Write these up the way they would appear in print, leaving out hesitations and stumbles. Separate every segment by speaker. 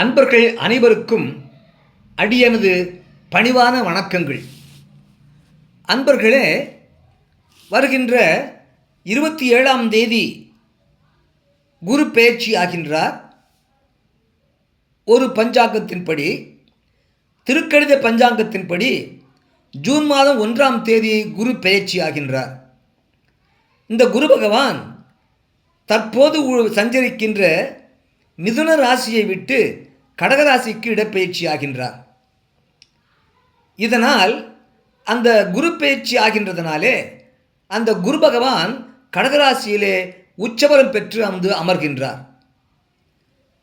Speaker 1: அன்பர்கள் அனைவருக்கும் அடியனது பணிவான வணக்கங்கள். அன்பர்களே, வருகின்ற 27ஆம் தேதி குரு பெயர்ச்சி ஆகின்றார். ஒரு பஞ்சாங்கத்தின்படி, திருக்கணித பஞ்சாங்கத்தின்படி ஜூன் மாதம் 1ஆம் தேதி குரு பெயர்ச்சி ஆகின்றார். இந்த குரு பகவான் தற்போது சஞ்சரிக்கின்ற மிதுன ராசியை விட்டு கடகராசிக்கு இடப்பெயர்ச்சி ஆகின்றார். இதனால் அந்த குரு பெயர்ச்சி ஆகின்றதனாலே அந்த குரு பகவான் கடகராசியிலே உச்சபலம் பெற்று அமர்கின்றார்.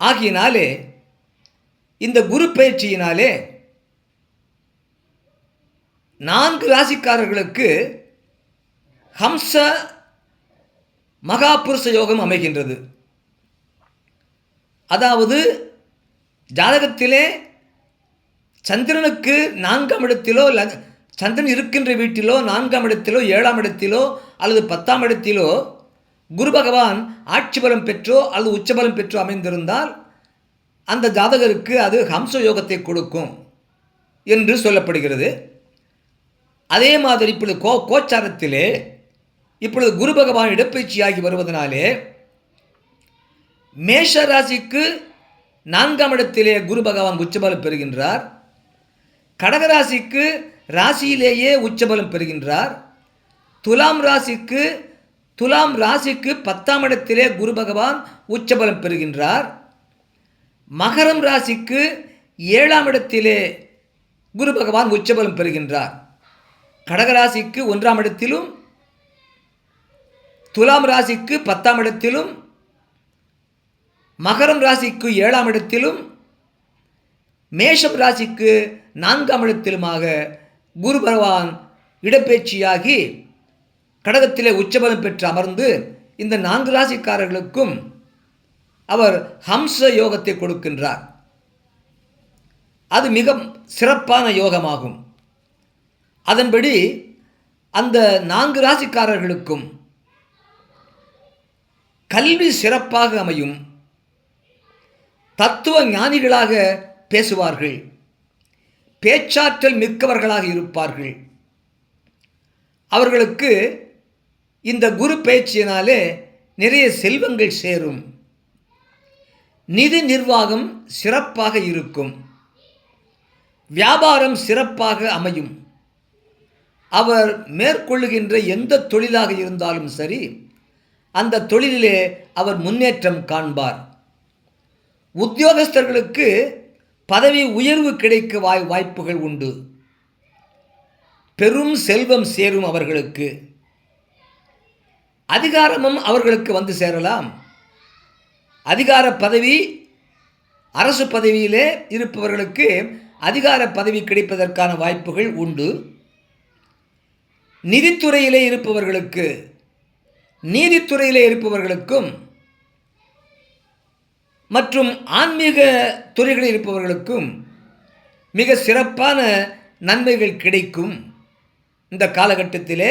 Speaker 1: ஆகியனாலே இந்த குரு பெயர்ச்சியினாலே 4 ராசிக்காரர்களுக்கு ஹம்ச மகாபுருஷ யோகம் அமைகின்றது. அதாவது ஜாதகத்திலே சந்திரனுக்கு 4ஆம் இடத்திலோ, சந்திரன் இருக்கின்ற வீட்டிலோ 4ஆம் இடத்திலோ 7ஆம் இடத்திலோ அல்லது 10ஆம் இடத்திலோ குரு பகவான் ஆட்சி பலம் பெற்றோ அல்லது உச்சபலம் பெற்றோ அமைந்திருந்தால் அந்த ஜாதகருக்கு அது ஹம்ச யோகத்தை கொடுக்கும் என்று சொல்லப்படுகிறது. அதே மாதிரி இப்பொழுது கோச்சாரத்திலே இப்பொழுது குரு பகவான் இடப்பெயர்ச்சியாகி வருவதனாலே மேஷ ராசிக்கு 4ஆம் இடத்திலே குரு பகவான் உச்சபலம் பெறுகின்றார். கடகராசிக்கு ராசியிலேயே உச்சபலம் பெறுகின்றார். துலாம் ராசிக்கு 10ஆம் இடத்திலே குரு பகவான் உச்சபலம் பெறுகின்றார். மகரம் ராசிக்கு 7ஆம் இடத்திலே குரு பகவான் உச்சபலம் பெறுகின்றார். கடகராசிக்கு 1ஆம் இடத்திலும், துலாம் ராசிக்கு 10ஆம் இடத்திலும், மகரம் ராசிக்கு 7ஆம் இடத்திலும், மேஷம் ராசிக்கு 4ஆம் இடத்திலுமாக குரு பகவான் இடப்பெயர்ச்சியாகி கடகத்திலே உச்சபலம் பெற்று அமர்ந்து இந்த 4 ராசிக்காரர்களுக்கும் அவர் ஹம்ச யோகத்தை கொடுக்கின்றார். அது மிக சிறப்பான யோகமாகும். அதன்படி அந்த 4 ராசிக்காரர்களுக்கும் கல்வி சிறப்பாக அமையும். தத்துவ ஞானிகளாக பேசுவார்கள். பேச்சாற்றல் மிக்கவர்களாக இருப்பார்கள். அவர்களுக்கு இந்த குரு பெயர்ச்சியினாலே நிறைய செல்வங்கள் சேரும். நிதி நிர்வாகம் சிறப்பாக இருக்கும். வியாபாரம் சிறப்பாக அமையும். அவர் மேற்கொள்ளுகின்ற எந்த தொழிலாக இருந்தாலும் சரி, அந்த தொழிலிலே அவர் முன்னேற்றம் காண்பார். உத்தியோகஸ்தர்களுக்கு பதவி உயர்வு கிடைக்க வாய்ப்புகள் உண்டு. பெரும் செல்வம் சேரும். அவர்களுக்கு அதிகாரமும் அவர்களுக்கு வந்து சேரலாம். அதிகார பதவி, அரசு பதவியிலே இருப்பவர்களுக்கு அதிகார பதவி கிடைப்பதற்கான வாய்ப்புகள் உண்டு. நிதித்துறையிலே இருப்பவர்களுக்கு, நீதித்துறையிலே இருப்பவர்களுக்கும் மற்றும் ஆன்மீக துறைகளில் இருப்பவர்களுக்கும் மிக சிறப்பான நன்மைகள் கிடைக்கும். இந்த காலகட்டத்திலே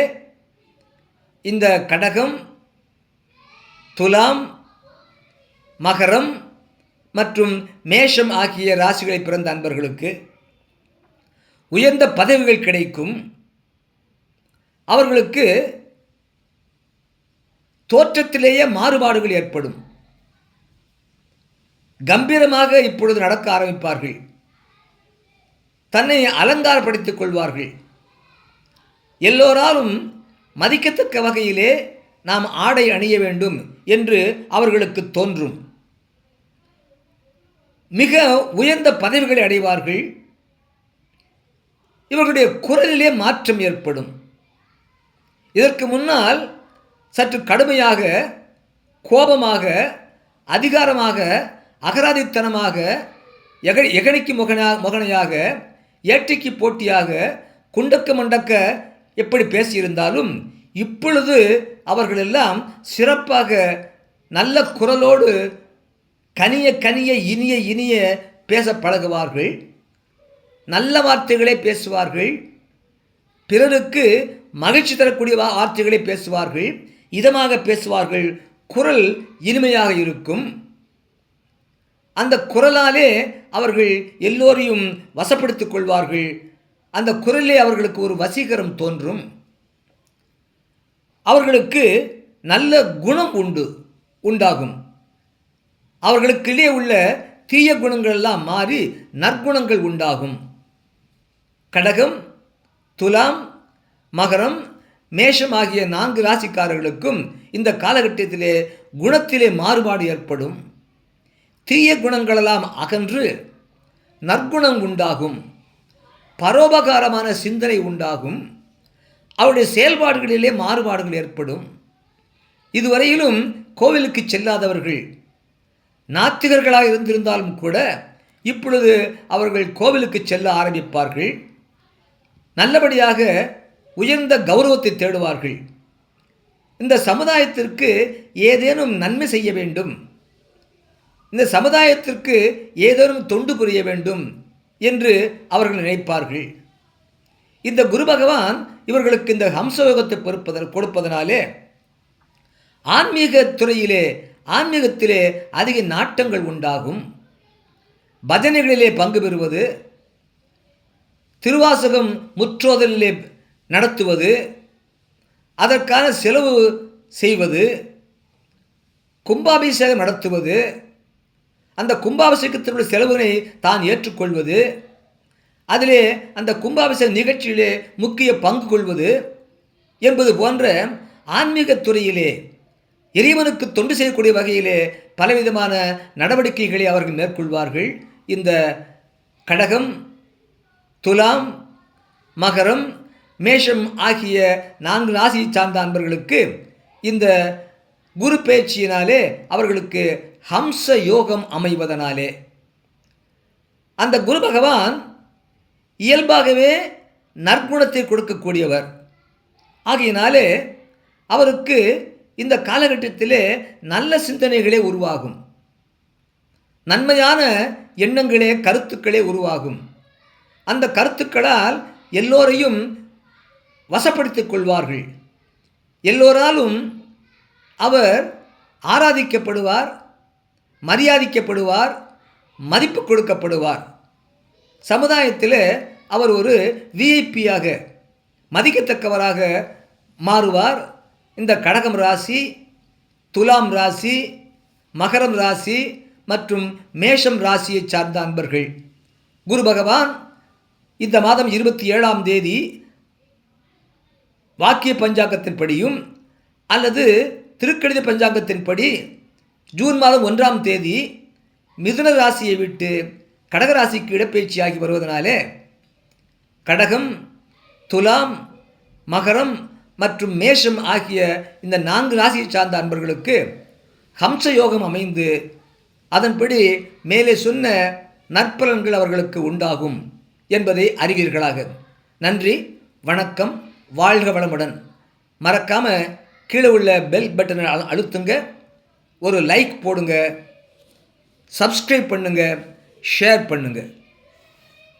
Speaker 1: இந்த கடகம், துலாம், மகரம் மற்றும் மேஷம் ஆகிய ராசிகளை பிறந்த அன்பர்களுக்கு உயர்ந்த பதவிகள் கிடைக்கும். அவர்களுக்கு தோற்றத்திலேயே மாறுபாடுகள் ஏற்படும். கம்பீரமாக இப்பொழுது நடக்க ஆரம்பிப்பார்கள். தன்னை அலங்காரப்படுத்திக் கொள்வார்கள். எல்லோராலும் மதிக்கத்தக்க வகையிலே நாம் ஆடை அணிய வேண்டும் என்று அவர்களுக்கு தோன்றும். மிக உயர்ந்த பதவிகளை அடைவார்கள். இவர்களுடைய குரலிலே மாற்றம் ஏற்படும். இதற்கு முன்னால் சற்று கடுமையாக, கோபமாக, அதிகாரமாக, அகராதித்தனமாக, எகனிக்கு முகனையாக, ஏற்றிக்கு போட்டியாக, குண்டக்க மண்டக்க எப்படி பேசியிருந்தாலும் இப்பொழுது அவர்களெல்லாம் சிறப்பாக நல்ல குரலோடு கனிய கனிய இனிய இனிய பேச பழகுவார்கள். நல்ல வார்த்தைகளை பேசுவார்கள். பிறருக்கு மகிழ்ச்சி தரக்கூடிய வார்த்தைகளை பேசுவார்கள். இதமாக பேசுவார்கள். குரல் இனிமையாக இருக்கும். அந்த குரலாலே அவர்கள் எல்லோரையும் வசப்படுத்திக் கொள்வார்கள். அந்த குரலே அவர்களுக்கு ஒரு வசீகரம் தோன்றும். அவர்களுக்கு நல்ல குணம் உண்டாகும். அவர்களுக்கிடையே உள்ள தீய குணங்கள் எல்லாம் மாறி நற்குணங்கள் உண்டாகும். கடகம், துலாம், மகரம், மேஷம் ஆகிய 4 ராசிக்காரர்களுக்கும் இந்த காலகட்டத்திலே குணத்திலே மாறுபாடு ஏற்படும். தீய குணங்களெல்லாம் அகன்று நற்குணம் உண்டாகும். பரோபகாரமான சிந்தனை உண்டாகும். அவருடைய செயல்பாடுகளிலே மாறுபாடுகள் ஏற்படும். இதுவரையிலும் கோவிலுக்கு செல்லாதவர்கள் நாத்திகர்களாக இருந்திருந்தாலும் கூட இப்பொழுது அவர்கள் கோவிலுக்கு செல்ல ஆரம்பிப்பார்கள். நல்லபடியாக உயர்ந்த கௌரவத்தை தேடுவார்கள். இந்த சமுதாயத்திற்கு ஏதேனும் நன்மை செய்ய வேண்டும், இந்த சமுதாயத்திற்கு ஏதேனும் தொண்டு புரிய வேண்டும் என்று அவர்கள் நினைப்பார்கள். இந்த குரு பகவான் இவர்களுக்கு இந்த ஹம்சயோகத்தை கொடுப்பதனாலே ஆன்மீகத்திலே அதிக நாட்டங்கள் உண்டாகும். பஜனைகளிலே பங்கு பெறுவது, திருவாசகம் முற்றோதலிலே நடத்துவது, அதற்கான செலவு செய்வது, கும்பாபிஷேகம் நடத்துவது, அந்த கும்பாபிஷேகத்தினுடைய செலவினை தான் ஏற்றுக்கொள்வது, அதிலே அந்த கும்பாபிஷேக நிகழ்ச்சியிலே முக்கிய பங்கு கொள்வது என்பது போன்ற ஆன்மீகத்துறையிலே இறைவனுக்கு தொண்டு செய்யக்கூடிய வகையிலே பலவிதமான நடவடிக்கைகளை அவர்கள் மேற்கொள்வார்கள். இந்த கடகம், துலாம், மகரம், மேஷம் ஆகிய 4 ராசியை சார்ந்த அன்பர்களுக்கு இந்த குரு பேச்சியினாலே அவர்களுக்கு ஹம்ச யோகம் அமைவதனாலே அந்த குரு பகவான் இயல்பாகவே நற்குணத்தை கொடுக்கக்கூடியவர் ஆகையினாலே அவருக்கு இந்த காலகட்டத்திலே நல்ல சிந்தனைகளே உருவாகும். நன்மையான எண்ணங்களே, கருத்துக்களே உருவாகும். அந்த கருத்துக்களால் எல்லோரையும் வசப்படுத்திக் கொள்வார்கள். எல்லோராலும் அவர் ஆராதிக்கப்படுவார், மரியாதிக்கப்படுவார், மதிப்பு கொடுக்கப்படுவார். சமுதாயத்தில் அவர் ஒரு விஐபியாக மதிக்கத்தக்கவராக மாறுவார். இந்த கடகம் ராசி, துலாம் ராசி, மகரம் ராசி மற்றும் மேஷம் ராசியை சார்ந்த அன்பர்கள் குரு பகவான் இந்த மாதம் 27ஆம் தேதி வாக்கிய பஞ்சாங்கத்தின்படியும் அல்லது திருக்கணித பஞ்சாங்கத்தின்படி ஜூன் மாதம் 1ஆம் தேதி மிதுன ராசியை விட்டு கடகராசிக்கு இடப்பெயர்ச்சியாகி வருவதனாலே கடகம், துலாம், மகரம் மற்றும் மேஷம் ஆகிய இந்த 4 ராசியை சார்ந்த அன்பர்களுக்கு ஹம்ச யோகம் அமைந்து அதன்படி மேலே சொன்ன நற்பலன்கள் அவர்களுக்கு உண்டாகும் என்பதை அறிவீர்களாக. நன்றி, வணக்கம், வாழ்க வளமுடன். மறக்காமல் கீழே உள்ள பெல் பட்டனை அழுத்துங்க, ஒரு லைக் போடுங்க, சப்ஸ்கிரைப் பண்ணுங்க, ஷேர் பண்ணுங்க.